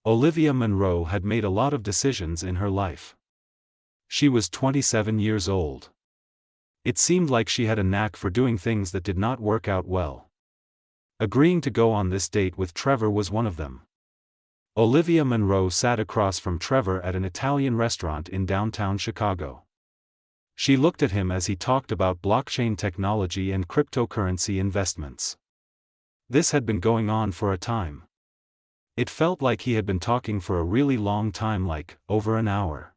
Olivia Monroe had made a lot of decisions in her life. She was 27 years old. It seemed like she had a knack for doing things that did not work out well. Agreeing to go on this date with Trevor was one of them. Olivia Monroe sat across from Trevor at an Italian restaurant in downtown Chicago. She looked at him as he talked about blockchain technology and cryptocurrency investments. This had been going on for a time. It felt like he had been talking for a really long time, like, over an hour.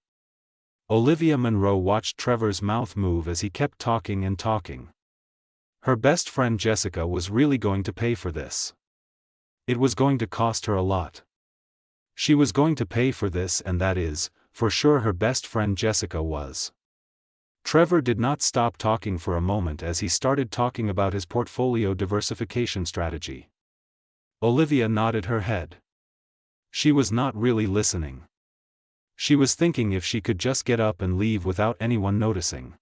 Olivia Monroe watched Trevor's mouth move as he kept talking and talking. Her best friend Jessica was really going to pay for this. It was going to cost her a lot. She was going to pay for this, and that is, for sure, her best friend Jessica was. Trevor did not stop talking for a moment as he started talking about his portfolio diversification strategy. Olivia nodded her head. She was not really listening. She was thinking if she could just get up and leave without anyone noticing.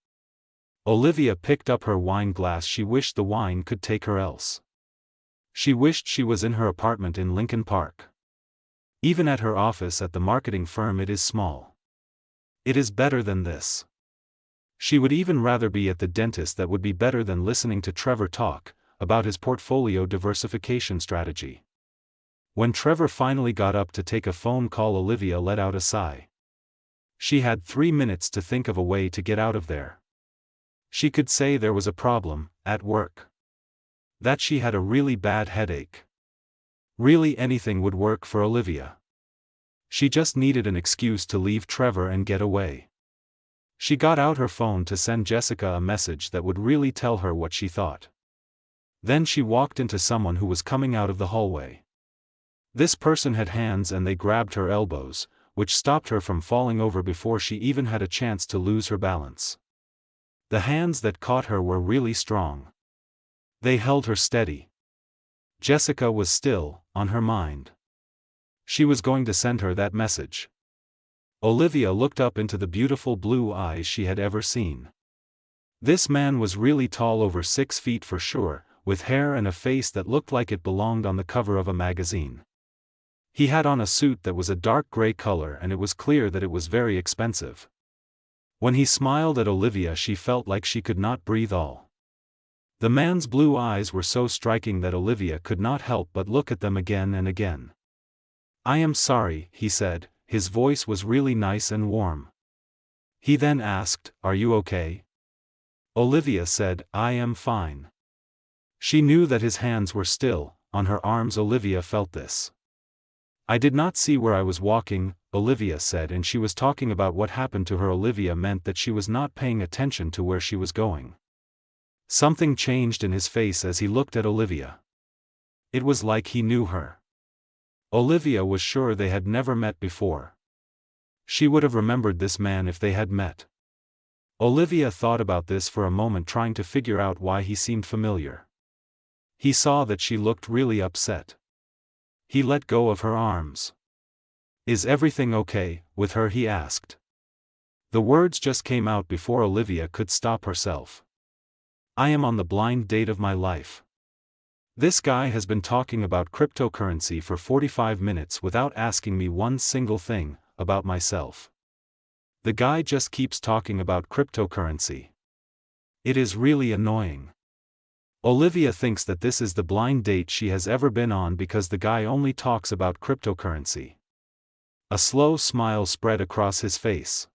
Olivia picked up her wine glass. She wished the wine could take her else. She wished she was in her apartment in Lincoln Park. Even at her office at the marketing firm, it is small. It is better than this. She would even rather be at the dentist. That would be better than listening to Trevor talk about his portfolio diversification strategy. When Trevor finally got up to take a phone call, Olivia let out a sigh. She had 3 minutes to think of a way to get out of there. She could say there was a problem at work. That she had a really bad headache. Really, anything would work for Olivia. She just needed an excuse to leave Trevor and get away. She got out her phone to send Jessica a message that would really tell her what she thought. Then she walked into someone who was coming out of the hallway. This person had hands and they grabbed her elbows, which stopped her from falling over before she even had a chance to lose her balance. The hands that caught her were really strong. They held her steady. Jessica was still on her mind. She was going to send her that message. Olivia looked up into the beautiful blue eyes she had ever seen. This man was really tall, over 6 feet for sure, with hair and a face that looked like it belonged on the cover of a magazine. He had on a suit that was a dark gray color, and it was clear that it was very expensive. When he smiled at Olivia, she felt like she could not breathe all. The man's blue eyes were so striking that Olivia could not help but look at them again and again. "I am sorry," he said, his voice was really nice and warm. He then asked, "Are you okay?" Olivia said, "I am fine." She knew that his hands were still on her arms. Olivia felt this. "I did not see where I was walking," Olivia said, and she was talking about what happened to her. Olivia meant that she was not paying attention to where she was going. Something changed in his face as he looked at Olivia. It was like he knew her. Olivia was sure they had never met before. She would have remembered this man if they had met. Olivia thought about this for a moment, trying to figure out why he seemed familiar. He saw that she looked really upset. He let go of her arms. "Is everything okay with her?" he asked. The words just came out before Olivia could stop herself. "I am on the blind date of my life. This guy has been talking about cryptocurrency for 45 minutes without asking me one single thing about myself. The guy just keeps talking about cryptocurrency. It is really annoying." Olivia thinks that this is the blind date she has ever been on because the guy only talks about cryptocurrency. A slow smile spread across his face.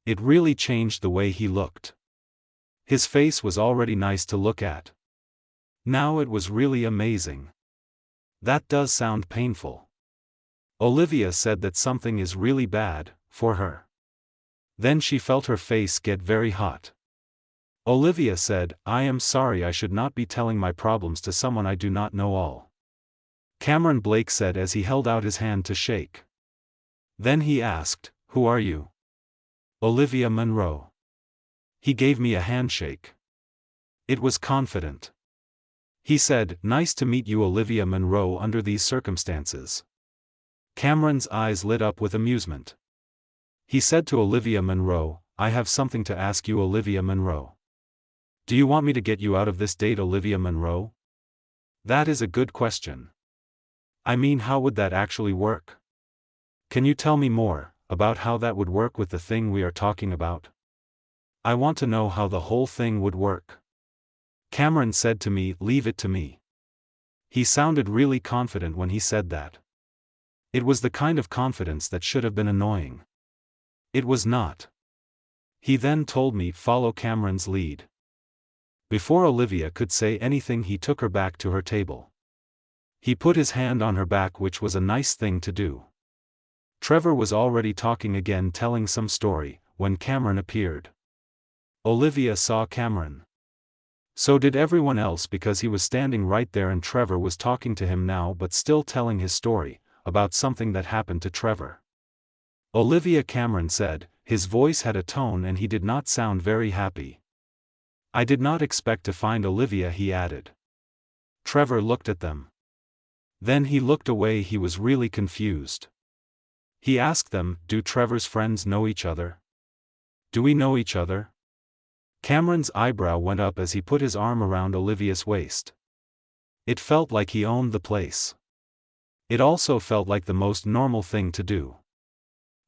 It really changed the way he looked. His face was already nice to look at. Now it was really amazing. "That does sound painful." Olivia said that something is really bad for her. Then she felt her face get very hot. Olivia said, "I am sorry, I should not be telling my problems to someone I do not know all." Cameron Blake said as he held out his hand to shake. Then he asked, "Who are you?" "Olivia Monroe." He gave me a handshake. It was confident. He said, "Nice to meet you, Olivia Monroe, under these circumstances." Cameron's eyes lit up with amusement. He said to Olivia Monroe, "I have something to ask you, Olivia Monroe." "Do you want me to get you out of this date, Olivia Monroe?" "That is a good question. I mean, how would that actually work?" Can you tell me more about how that would work with the thing we are talking about? I want to know how the whole thing would work. Cameron said to me, leave it to me. He sounded really confident when he said that. It was the kind of confidence that should have been annoying. It was not. He then told me, follow Cameron's lead. Before Olivia could say anything, he took her back to her table. He put his hand on her back, which was a nice thing to do. Trevor was already talking again, telling some story, when Cameron appeared. Olivia saw Cameron. So did everyone else, because he was standing right there and Trevor was talking to him now, but still telling his story, about something that happened to Trevor. Olivia, Cameron said. His voice had a tone and he did not sound very happy. I did not expect to find Olivia, he added. Trevor looked at them. Then he looked away. He was really confused. He asked them, do Trevor's friends know each other? Do we know each other? Cameron's eyebrow went up as he put his arm around Olivia's waist. It felt like he owned the place. It also felt like the most normal thing to do.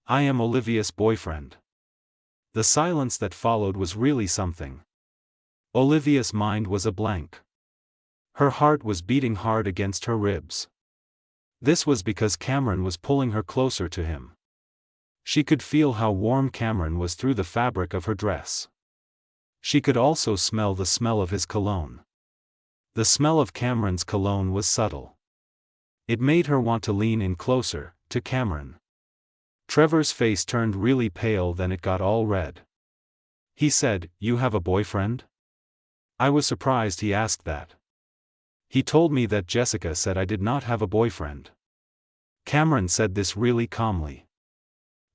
I am Olivia's boyfriend. The silence that followed was really something. Olivia's mind was a blank. Her heart was beating hard against her ribs. This was because Cameron was pulling her closer to him. She could feel how warm Cameron was through the fabric of her dress. She could also smell the smell of his cologne. The smell of Cameron's cologne was subtle. It made her want to lean in closer, to Cameron. Trevor's face turned really pale, then it got all red. He said, you have a boyfriend? I was surprised he asked that. He told me that Jessica said I did not have a boyfriend. Cameron said this really calmly.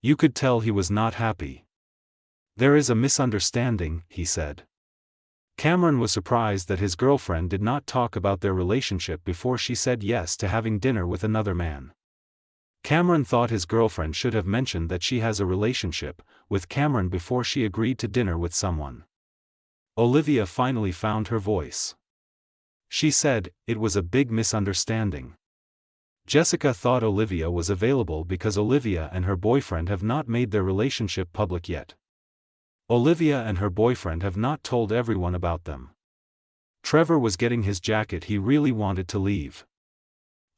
You could tell he was not happy. There is a misunderstanding, he said. Cameron was surprised that his girlfriend did not talk about their relationship before she said yes to having dinner with another man. Cameron thought his girlfriend should have mentioned that she has a relationship with Cameron before she agreed to dinner with someone. Olivia finally found her voice. She said, it was a big misunderstanding. Jessica thought Olivia was available because Olivia and her boyfriend have not made their relationship public yet. Olivia and her boyfriend have not told everyone about them. Trevor was getting his jacket. He really wanted to leave.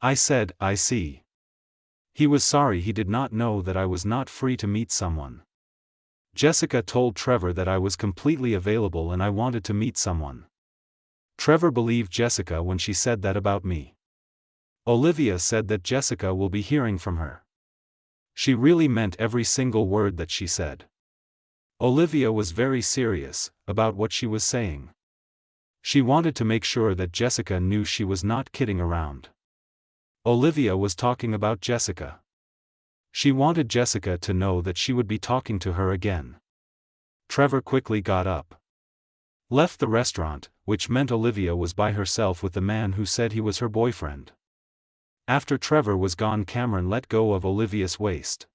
I said, I see. He was sorry he did not know that I was not free to meet someone. Jessica told Trevor that I was completely available and I wanted to meet someone. Trevor believed Jessica when she said that about me. Olivia said that Jessica will be hearing from her. She really meant every single word that she said. Olivia was very serious about what she was saying. She wanted to make sure that Jessica knew she was not kidding around. Olivia was talking about Jessica. She wanted Jessica to know that she would be talking to her again. Trevor quickly got up. Left the restaurant, which meant Olivia was by herself with the man who said he was her boyfriend. After Trevor was gone, Cameron let go of Olivia's waist.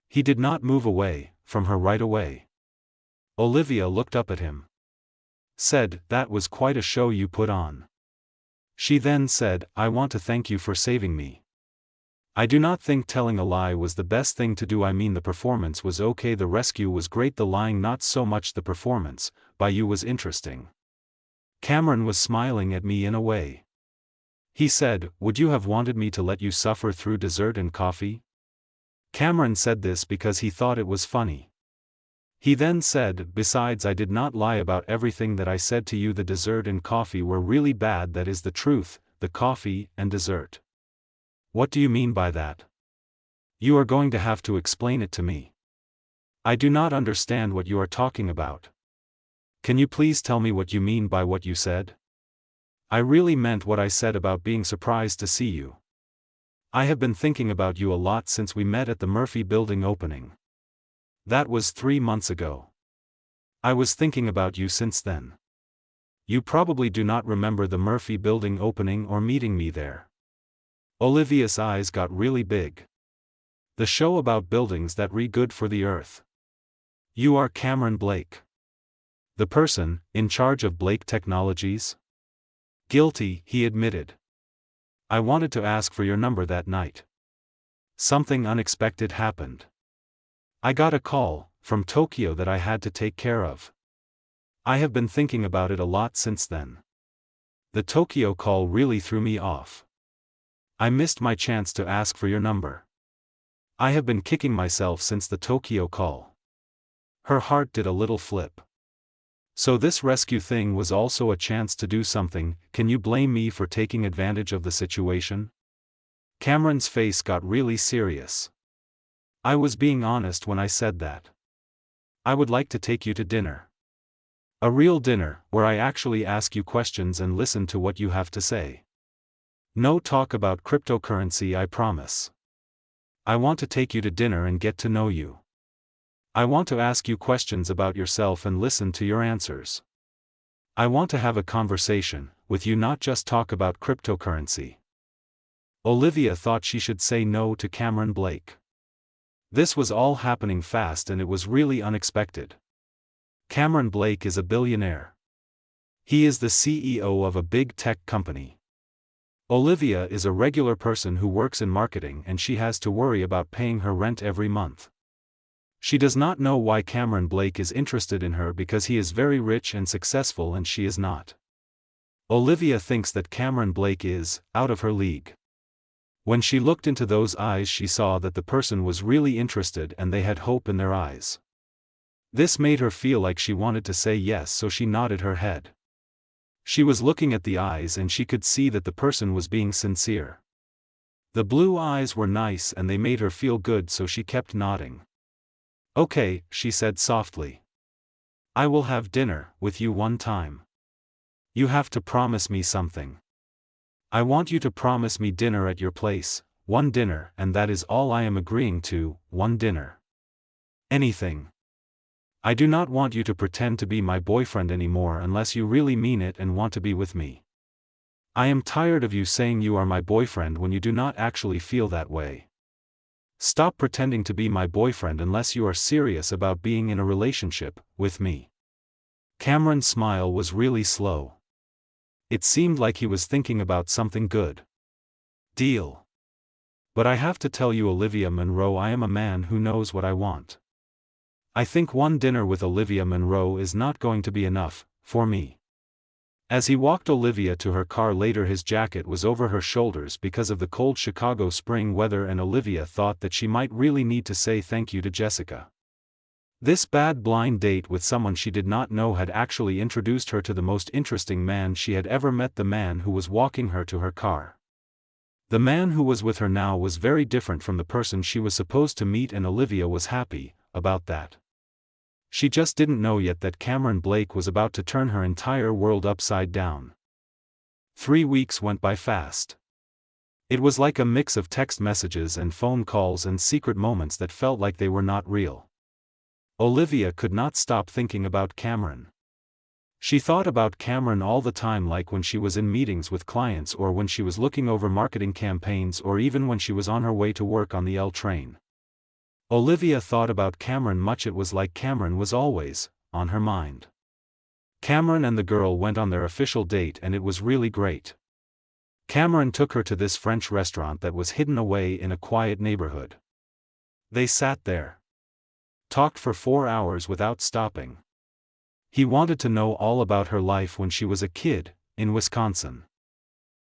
He did not move away from her right away. Olivia looked up at him. Said, that was quite a show you put on. She then said, I want to thank you for saving me. I do not think telling a lie was the best thing to do. I mean, the performance was okay, the rescue was great, the lying not so much. The performance by you was interesting. Cameron was smiling at me in a way. He said, would you have wanted me to let you suffer through dessert and coffee? Cameron said this because he thought it was funny. He then said, besides, I did not lie about everything that I said to you. The dessert and coffee were really bad. That is the truth, the coffee and dessert. What do you mean by that? You are going to have to explain it to me. I do not understand what you are talking about. Can you please tell me what you mean by what you said? I really meant what I said about being surprised to see you. I have been thinking about you a lot since we met at the Murphy Building opening. That was 3 months ago. I was thinking about you since then. You probably do not remember the Murphy Building opening or meeting me there. Olivia's eyes got really big. The show about buildings that good for the earth. You are Cameron Blake. The person in charge of Blake Technologies? Guilty, he admitted. I wanted to ask for your number that night. something unexpected happened. I got a call from Tokyo that I had to take care of. I have been thinking about it a lot since then. The Tokyo call really threw me off. I missed my chance to ask for your number. I have been kicking myself since the Tokyo call. Her heart did a little flip. So this rescue thing was also a chance to do something. Can you blame me for taking advantage of the situation? Cameron's face got really serious. I was being honest when I said that. I would like to take you to dinner. A real dinner, where I actually ask you questions and listen to what you have to say. No talk about cryptocurrency, I promise. I want to take you to dinner and get to know you. I want to ask you questions about yourself and listen to your answers. I want to have a conversation with you, not just talk about cryptocurrency. Olivia thought she should say no to Cameron Blake. This was all happening fast and it was really unexpected. Cameron Blake is a billionaire. He is the CEO of a big tech company. Olivia is a regular person who works in marketing and she has to worry about paying her rent every month. She does not know why Cameron Blake is interested in her because he is very rich and successful and she is not. Olivia thinks that Cameron Blake is out of her league. When she looked into those eyes, she saw that the person was really interested and they had hope in their eyes. This made her feel like she wanted to say yes, so she nodded her head. She was looking at the eyes and she could see that the person was being sincere. The blue eyes were nice and they made her feel good, so she kept nodding. Okay, she said softly. I will have dinner with you one time. You have to promise me something. I want you to promise me dinner at your place, one dinner, and that is all I am agreeing to, one dinner. Anything. I do not want you to pretend to be my boyfriend anymore unless you really mean it and want to be with me. I am tired of you saying you are my boyfriend when you do not actually feel that way. Stop pretending to be my boyfriend unless you are serious about being in a relationship with me. Cameron's smile was really slow. It seemed like he was thinking about something good. Deal. But I have to tell you, Olivia Monroe, I am a man who knows what I want. I think one dinner with Olivia Monroe is not going to be enough for me. As he walked Olivia to her car later, his jacket was over her shoulders because of the cold Chicago spring weather, and Olivia thought that she might really need to say thank you to Jessica. This bad blind date with someone she did not know had actually introduced her to the most interesting man she had ever met, the man who was walking her to her car. The man who was with her now was very different from the person she was supposed to meet, and Olivia was happy about that. She just didn't know yet that Cameron Blake was about to turn her entire world upside down. 3 weeks went by fast. It was like a mix of text messages and phone calls and secret moments that felt like they were not real. Olivia could not stop thinking about Cameron. She thought about Cameron all the time, like when she was in meetings with clients, or when she was looking over marketing campaigns, or even when she was on her way to work on the L train. Olivia thought about Cameron much. It was like Cameron was always on her mind. Cameron and the girl went on their official date and it was really great. Cameron took her to this French restaurant that was hidden away in a quiet neighborhood. They sat there. Talked for 4 hours without stopping. He wanted to know all about her life when she was a kid, in Wisconsin.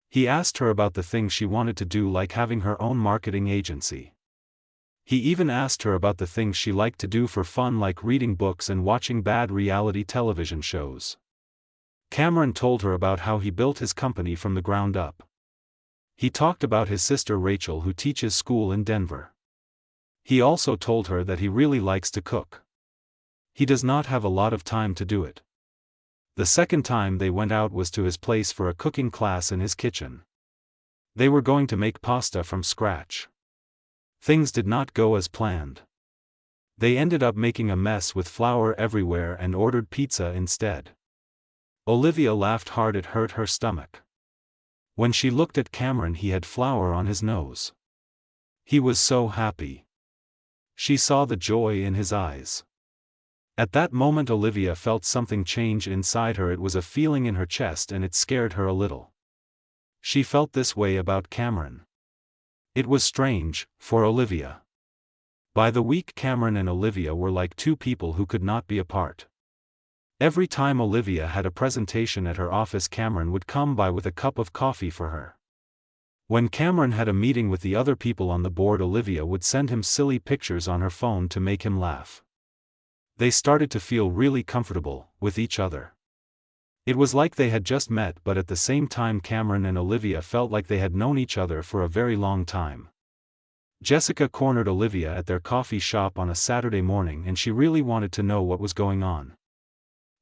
He asked her about the things she wanted to do, like having her own marketing agency. He even asked her about the things she liked to do for fun, like reading books and watching bad reality television shows. Cameron told her about how he built his company from the ground up. He talked about his sister Rachel, who teaches school in Denver. He also told her that he really likes to cook. He does not have a lot of time to do it. The second time they went out was to his place for a cooking class in his kitchen. They were going to make pasta from scratch. Things did not go as planned. They ended up making a mess with flour everywhere and ordered pizza instead. Olivia laughed hard. It hurt her stomach. When she looked at Cameron, he had flour on his nose. He was so happy. She saw the joy in his eyes. At that moment Olivia felt something change inside her. It was a feeling in her chest and it scared her a little. She felt this way about Cameron. It was strange, for Olivia. By the week Cameron and Olivia were like two people who could not be apart. Every time Olivia had a presentation at her office, Cameron would come by with a cup of coffee for her. When Cameron had a meeting with the other people on the board, Olivia would send him silly pictures on her phone to make him laugh. They started to feel really comfortable with each other. It was like they had just met, but at the same time Cameron and Olivia felt like they had known each other for a very long time. Jessica cornered Olivia at their coffee shop on a Saturday morning and she really wanted to know what was going on.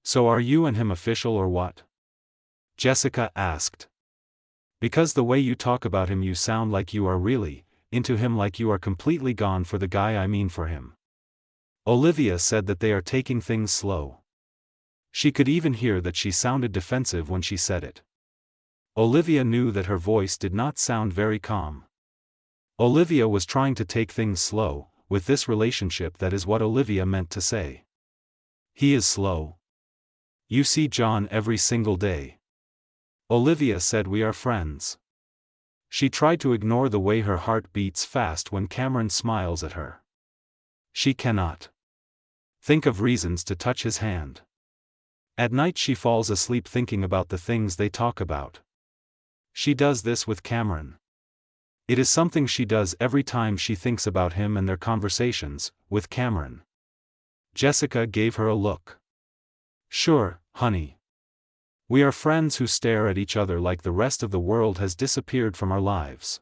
"So are you and him official or what?" Jessica asked. "Because the way you talk about him you sound like you are really into him, like you are completely gone for the guy, I mean for him." Olivia said that they are taking things slow. She could even hear that she sounded defensive when she said it. Olivia knew that her voice did not sound very calm. Olivia was trying to take things slow with this relationship, that is what Olivia meant to say. "He is slow. You see John every single day." Olivia said, "We are friends." She tried to ignore the way her heart beats fast when Cameron smiles at her. She cannot think of reasons to touch his hand. At night she falls asleep thinking about the things they talk about. She does this with Cameron. It is something she does every time she thinks about him and their conversations with Cameron. Jessica gave her a look. "Sure, honey. We are friends who stare at each other like the rest of the world has disappeared from our lives."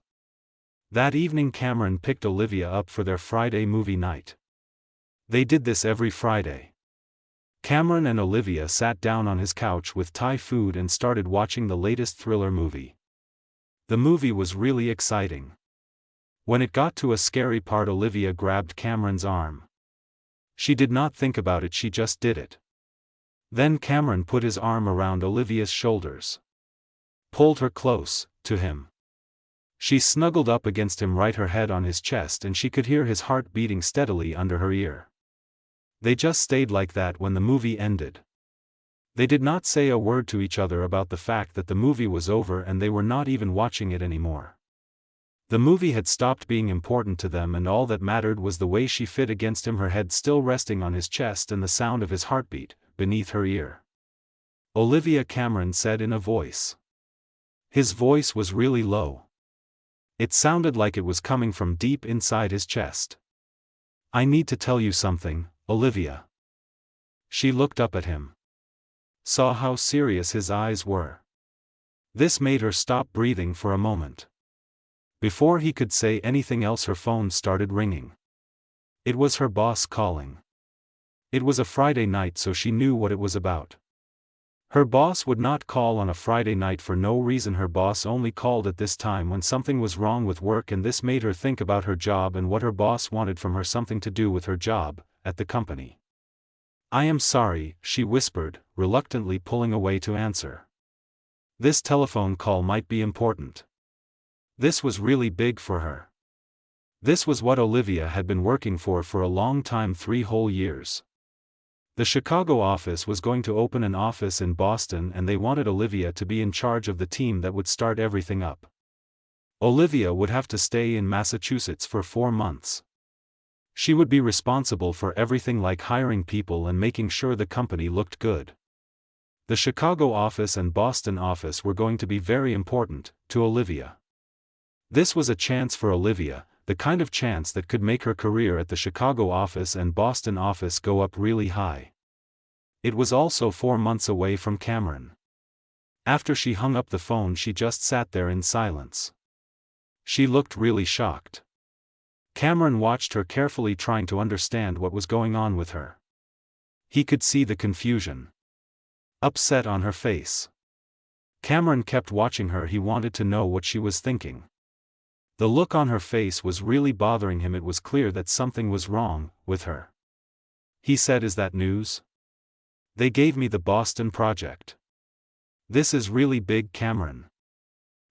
That evening Cameron picked Olivia up for their Friday movie night. They did this every Friday. Cameron and Olivia sat down on his couch with Thai food and started watching the latest thriller movie. The movie was really exciting. When it got to a scary part, Olivia grabbed Cameron's arm. She did not think about it, she just did it. Then Cameron put his arm around Olivia's shoulders. Pulled her close to him. She snuggled up against him, right her head on his chest, and she could hear his heart beating steadily under her ear. They just stayed like that when the movie ended. They did not say a word to each other about the fact that the movie was over, and they were not even watching it anymore. The movie had stopped being important to them, and all that mattered was the way she fit against him, her head still resting on his chest and the sound of his heartbeat beneath her ear. "Olivia," Cameron said in a voice. His voice was really low. It sounded like it was coming from deep inside his chest. "I need to tell you something, Olivia." She looked up at him. Saw how serious his eyes were. This made her stop breathing for a moment. Before he could say anything else, her phone started ringing. It was her boss calling. It was a Friday night, so she knew what it was about. Her boss would not call on a Friday night for no reason. Her boss only called at this time when something was wrong with work, and this made her think about her job and what her boss wanted from her, something to do with her job at the company. "I am sorry," she whispered, reluctantly pulling away to answer. This telephone call might be important. This was really big for her. This was what Olivia had been working for a long time, 3 whole years. The Chicago office was going to open an office in Boston, and they wanted Olivia to be in charge of the team that would start everything up. Olivia would have to stay in Massachusetts for 4 months. She would be responsible for everything like hiring people and making sure the company looked good. The Chicago office and Boston office were going to be very important to Olivia. This was a chance for Olivia, the kind of chance that could make her career at the Chicago office and Boston office go up really high. It was also 4 months away from Cameron. After she hung up the phone, she just sat there in silence. She looked really shocked. Cameron watched her carefully, trying to understand what was going on with her. He could see the confusion, upset on her face. Cameron kept watching her. He wanted to know what she was thinking. The look on her face was really bothering him. It was clear that something was wrong with her. He said, "Is that news? They gave me the Boston project. This is really big, Cameron.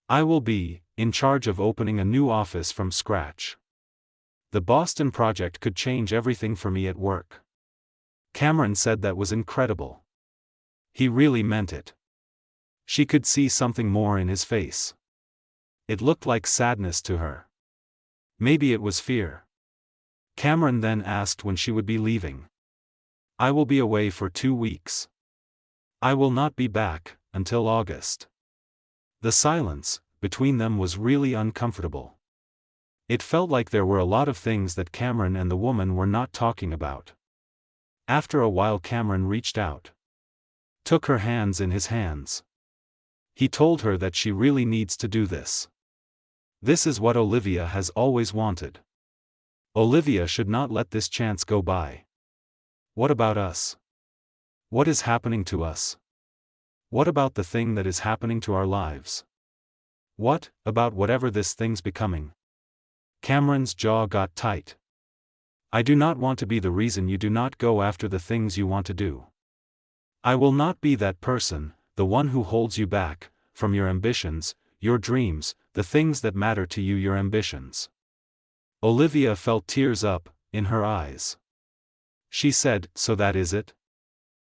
I will be in charge of opening a new office from scratch. The Boston project could change everything for me at work." Cameron said that was incredible. He really meant it. She could see something more in his face. It looked like sadness to her. Maybe it was fear. Cameron then asked when she would be leaving. I will be away for 2 weeks. I will not be back until August. The silence between them was really uncomfortable. It felt like there were a lot of things that Cameron and the woman were not talking about. After a while Cameron reached out. Took her hands in his hands. He told her that she really needs to do this. This is what Olivia has always wanted. Olivia should not let this chance go by. What about us? What is happening to us? What about the thing that is happening to our lives? What about whatever this thing's becoming? Cameron's jaw got tight. I do not want to be the reason you do not go after the things you want to do. I will not be that person, the one who holds you back from your ambitions, your dreams, the things that matter to you, your ambitions. Olivia felt tears up in her eyes. She said, so that is it?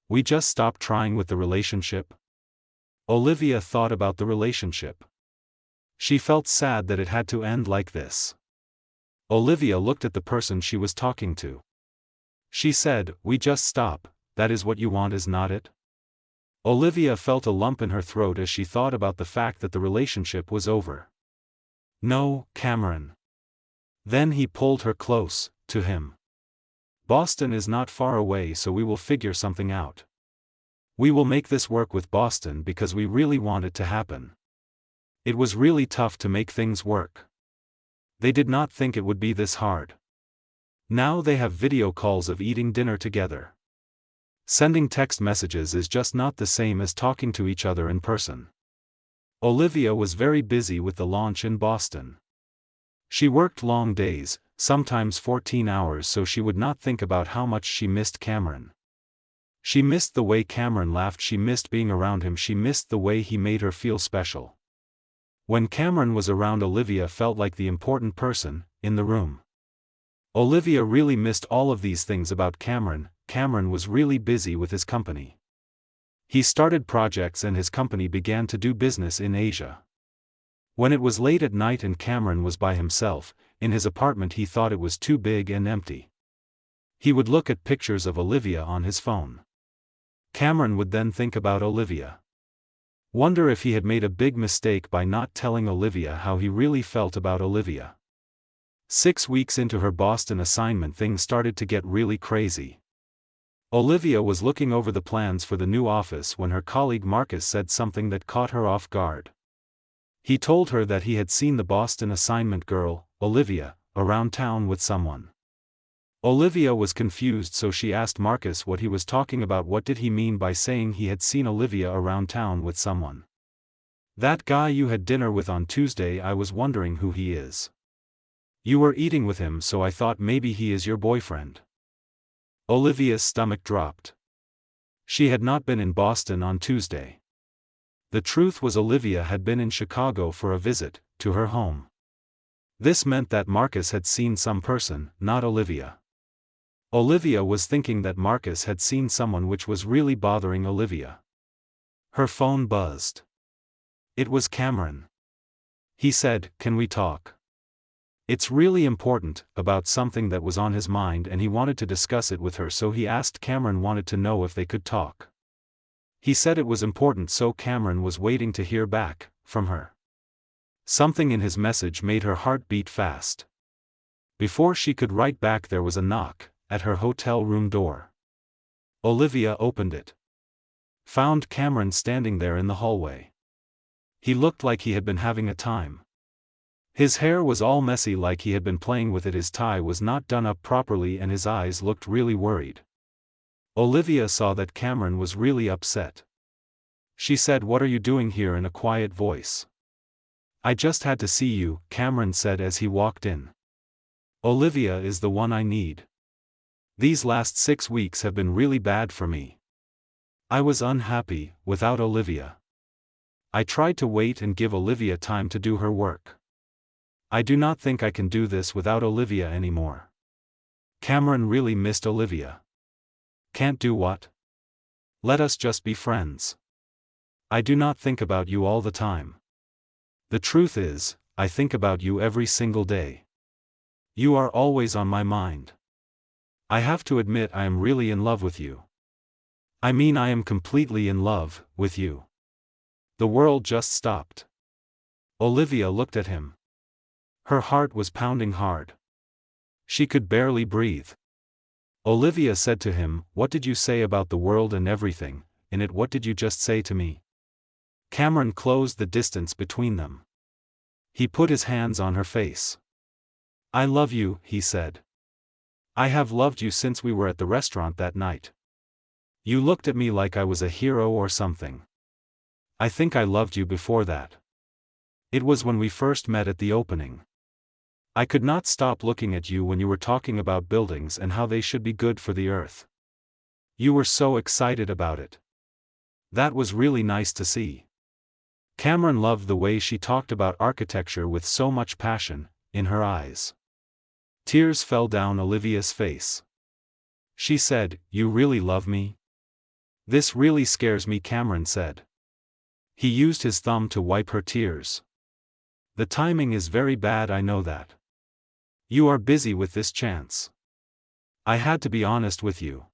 We just stopped trying with the relationship? Olivia thought about the relationship. She felt sad that it had to end like this. Olivia looked at the person she was talking to. She said, we just stop, that is what you want, is not it? Olivia felt a lump in her throat as she thought about the fact that the relationship was over. No, Cameron. Then he pulled her close to him. Boston is not far away, so we will figure something out. We will make this work with Boston because we really want it to happen. It was really tough to make things work. They did not think it would be this hard. Now they have video calls of eating dinner together. Sending text messages is just not the same as talking to each other in person. Olivia was very busy with the launch in Boston. She worked long days, sometimes 14 hours, so she would not think about how much she missed Cameron. She missed the way Cameron laughed, she missed being around him, she missed the way he made her feel special. When Cameron was around, Olivia felt like the important person in the room. Olivia really missed all of these things about Cameron. Cameron was really busy with his company. He started projects and his company began to do business in Asia. When it was late at night and Cameron was by himself, in his apartment, he thought it was too big and empty. He would look at pictures of Olivia on his phone. Cameron would then think about Olivia. Wonder if he had made a big mistake by not telling Olivia how he really felt about Olivia. 6 weeks into her Boston assignment, things started to get really crazy. Olivia was looking over the plans for the new office when her colleague Marcus said something that caught her off guard. He told her that he had seen the Boston assignment girl, Olivia, around town with someone. Olivia was confused, so she asked Marcus what he was talking about. What did he mean by saying he had seen Olivia around town with someone? That guy you had dinner with on Tuesday, I was wondering who he is. You were eating with him, so I thought maybe he is your boyfriend. Olivia's stomach dropped. She had not been in Boston on Tuesday. The truth was, Olivia had been in Chicago for a visit to her home. This meant that Marcus had seen some person, not Olivia. Olivia was thinking that Marcus had seen someone, which was really bothering Olivia. Her phone buzzed. It was Cameron. He said, "Can we talk?" It's really important, about something that was on his mind, and he wanted to discuss it with her, so he asked Cameron wanted to know if they could talk. He said it was important, so Cameron was waiting to hear back from her. Something in his message made her heart beat fast. Before she could write back, there was a knock at her hotel room door. Olivia opened it. Found Cameron standing there in the hallway. He looked like he had been having a time. His hair was all messy, like he had been playing with it, his tie was not done up properly, and his eyes looked really worried. Olivia saw that Cameron was really upset. She said, "What are you doing here?" in a quiet voice. "I just had to see you," Cameron said as he walked in. "Olivia is the one I need. These last 6 weeks have been really bad for me. I was unhappy without Olivia. I tried to wait and give Olivia time to do her work. I do not think I can do this without Olivia anymore." Cameron really missed Olivia. "Can't do what? Let us just be friends. I do not think about you all the time. The truth is, I think about you every single day. You are always on my mind. I have to admit I am really in love with you. I mean, I am completely in love with you. The world just stopped. Olivia looked at him. Her heart was pounding hard. She could barely breathe. Olivia said to him, "What did you say about the world and everything, in it? What did you just say to me?" Cameron closed the distance between them. He put his hands on her face. "I love you," he said. "I have loved you since we were at the restaurant that night. You looked at me like I was a hero or something. I think I loved you before that. It was when we first met at the opening. I could not stop looking at you when you were talking about buildings and how they should be good for the earth. You were so excited about it. That was really nice to see." Cameron loved the way she talked about architecture with so much passion in her eyes. Tears fell down Olivia's face. She said, "You really love me?" "This really scares me," Cameron said. He used his thumb to wipe her tears. "The timing is very bad, I know that. You are busy with this chance. I had to be honest with you.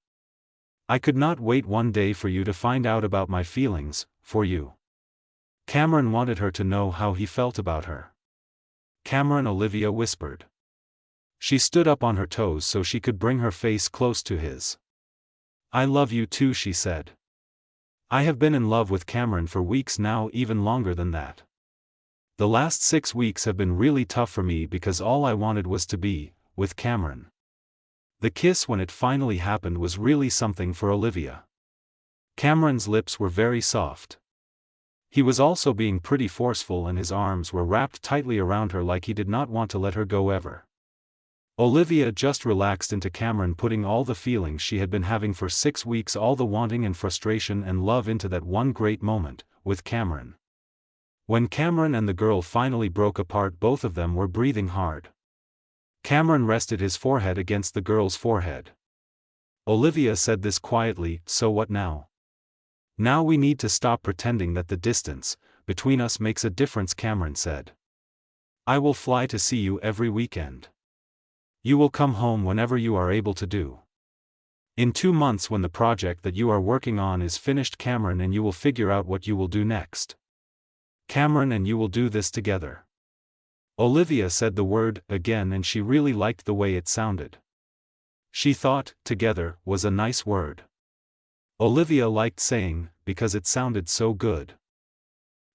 I could not wait one day for you to find out about my feelings for you." Cameron wanted her to know how he felt about her. "Cameron," Olivia whispered. She stood up on her toes so she could bring her face close to his. "I love you too," she said. "I have been in love with Cameron for weeks now, even longer than that. The last 6 weeks have been really tough for me because all I wanted was to be with Cameron." The kiss, when it finally happened, was really something for Olivia. Cameron's lips were very soft. He was also being pretty forceful, and his arms were wrapped tightly around her like he did not want to let her go ever. Olivia just relaxed into Cameron, putting all the feelings she had been having for 6 weeks, all the wanting and frustration and love, into that one great moment with Cameron. When Cameron and the girl finally broke apart, both of them were breathing hard. Cameron rested his forehead against the girl's forehead. Olivia said this quietly, "So what now? Now we need to stop pretending that the distance between us makes a difference," Cameron said. "I will fly to see you every weekend. You will come home whenever you are able to do. In 2 months, when the project that you are working on is finished, Cameron, and you will figure out what you will do next. Cameron and you will do this together." Olivia said the word again, and she really liked the way it sounded. She thought "together" was a nice word. Olivia liked saying, because it sounded so good.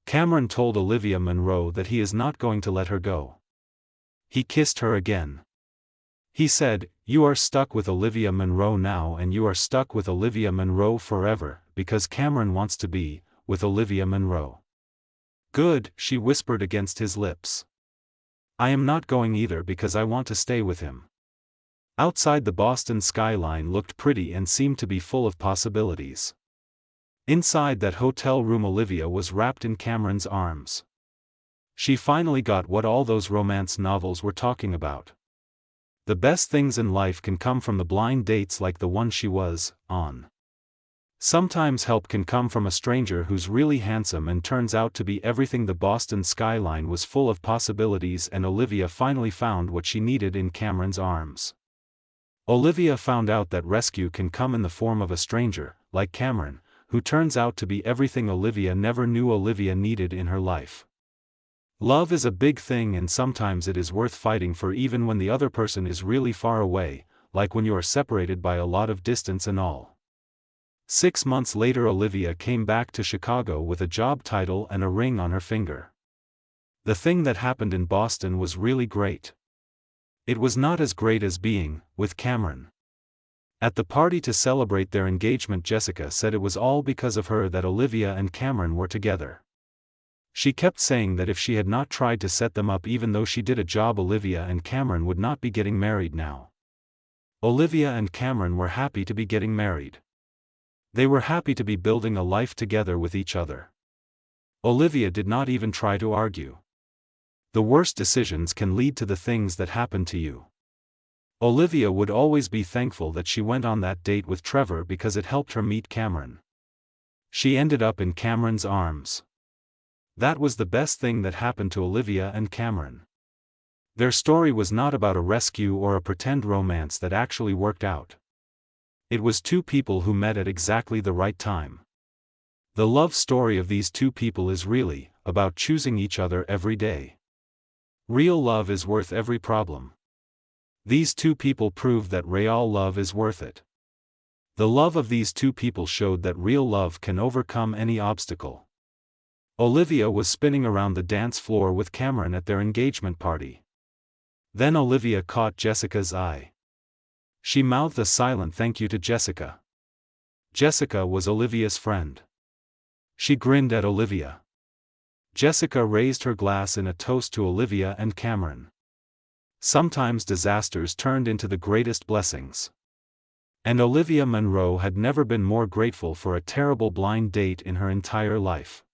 Cameron told Olivia Monroe that he is not going to let her go. He kissed her again. He said, "You are stuck with Olivia Monroe now, and you are stuck with Olivia Monroe forever, because Cameron wants to be with Olivia Monroe." "Good," she whispered against his lips. "I am not going either, because I want to stay with him." Outside, the Boston skyline looked pretty and seemed to be full of possibilities. Inside that hotel room, Olivia was wrapped in Cameron's arms. She finally got what all those romance novels were talking about. The best things in life can come from the blind dates like the one she was on. Sometimes help can come from a stranger who's really handsome and turns out to be everything. The Boston skyline was full of possibilities, and Olivia finally found what she needed in Cameron's arms. Olivia found out that rescue can come in the form of a stranger, like Cameron, who turns out to be everything Olivia never knew Olivia needed in her life. Love is a big thing, and sometimes it is worth fighting for, even when the other person is really far away, like when you are separated by a lot of distance and all. 6 months later, Olivia came back to Chicago with a job title and a ring on her finger. The thing that happened in Boston was really great. It was not as great as being with Cameron. At the party to celebrate their engagement, Jessica said it was all because of her that Olivia and Cameron were together. She kept saying that if she had not tried to set them up, even though she did a job, Olivia and Cameron would not be getting married now. Olivia and Cameron were happy to be getting married. They were happy to be building a life together with each other. Olivia did not even try to argue. The worst decisions can lead to the things that happen to you. Olivia would always be thankful that she went on that date with Trevor because it helped her meet Cameron. She ended up in Cameron's arms. That was the best thing that happened to Olivia and Cameron. Their story was not about a rescue or a pretend romance that actually worked out. It was two people who met at exactly the right time. The love story of these two people is really about choosing each other every day. Real love is worth every problem. These two people proved that real love is worth it. The love of these two people showed that real love can overcome any obstacle. Olivia was spinning around the dance floor with Cameron at their engagement party. Then Olivia caught Jessica's eye. She mouthed a silent thank you to Jessica. Jessica was Olivia's friend. She grinned at Olivia. Jessica raised her glass in a toast to Olivia and Cameron. Sometimes disasters turned into the greatest blessings. And Olivia Monroe had never been more grateful for a terrible blind date in her entire life.